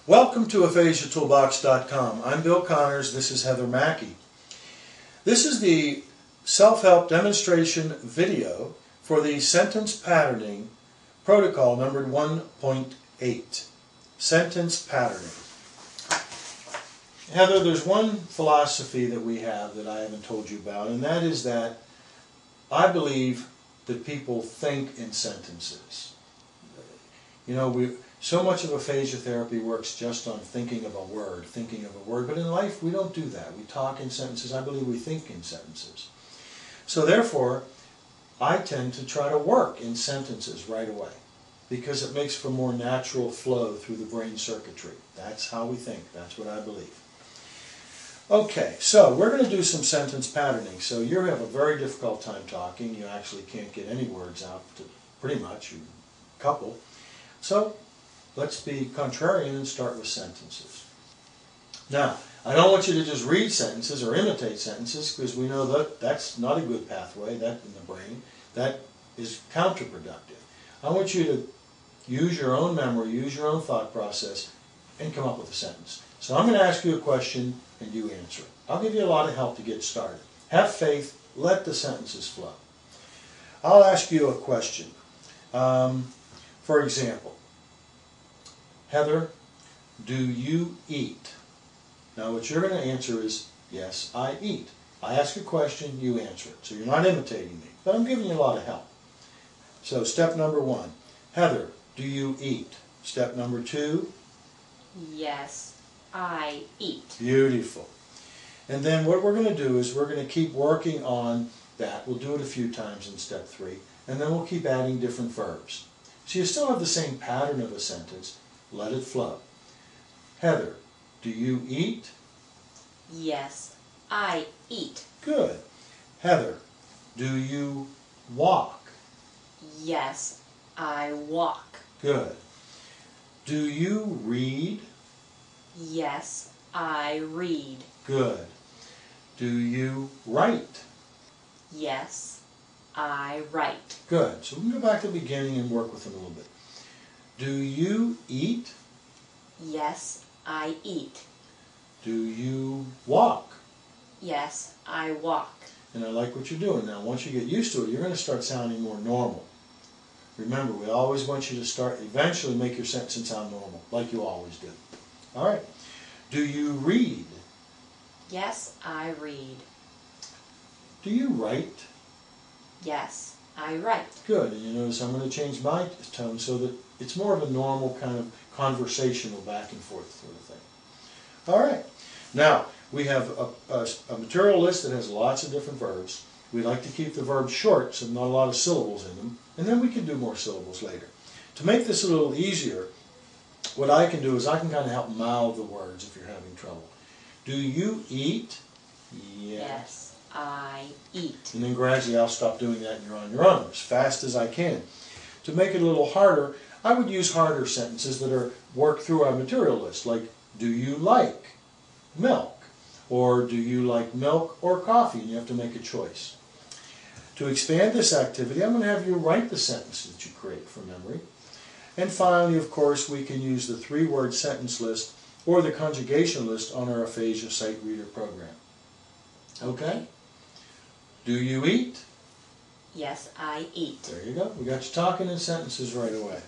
Welcome to AphasiaToolbox.com. I'm Bill Connors. This is Heather Mackey. This is the self-help demonstration video for the sentence patterning protocol numbered 1.8. Sentence patterning. Heather, there's one philosophy that we have that I haven't told you about, and that is that I believe that people think in sentences. You know, so much of aphasia therapy works just on thinking of a word, but in life we don't do that. We talk in sentences. I believe we think in sentences. So therefore, I tend to try to work in sentences right away because it makes for more natural flow through the brain circuitry. That's how we think. That's what I believe. Okay, so we're going to do some sentence patterning. So you have a very difficult time talking. You actually can't get any words out, pretty much, a couple. So let's be contrarian and start with sentences. Now, I don't want you to just read sentences or imitate sentences because we know that that's not a good pathway that in the brain. That is counterproductive. I want you to use your own memory, use your own thought process, and come up with a sentence. So I'm going to ask you a question and you answer it. I'll give you a lot of help to get started. Have faith. Let the sentences flow. I'll ask you a question. For example, Heather, do you eat? Now what you're going to answer is, yes, I eat. I ask a question, you answer it. So you're not imitating me, but I'm giving you a lot of help. So step number 1, Heather, do you eat? Step number 2, yes, I eat. Beautiful. And then what we're going to do is we're going to keep working on that. We'll do it a few times in step 3, and then we'll keep adding different verbs. So you still have the same pattern of a sentence. Let it flow. Heather, do you eat? Yes, I eat. Good. Heather, do you walk? Yes, I walk. Good. Do you read? Yes, I read. Good. Do you write? Yes, I write. Good. So we can go back to the beginning and work with them a little bit. Do you eat? Yes, I eat. Do you walk? Yes, I walk. And I like what you're doing. Now, once you get used to it, you're going to start sounding more normal. Remember, we always want you to start, eventually make your sentences sound normal, like you always do. All right. Do you read? Yes, I read. Do you write? Yes, I write. Good. And you notice I'm going to change my tone so that it's more of a normal kind of conversational back and forth sort of thing. All right. Now, we have a material list that has lots of different verbs. We like to keep the verbs short, so not a lot of syllables in them, and then we can do more syllables later. To make this a little easier, what I can do is I can kind of help mouth the words if you're having trouble. Do you eat? Yes, I eat. And then gradually I'll stop doing that and you're on your own, as fast as I can. To make it a little harder, I would use harder sentences that are worked through our material list, like, do you like milk? Or do you like milk or coffee? And you have to make a choice. To expand this activity, I'm going to have you write the sentences that you create from memory. And finally, of course, we can use the 3-word sentence list or the conjugation list on our Aphasia Sight Reader program. Okay? Do you eat? Yes, I eat. There you go. We got you talking in sentences right away.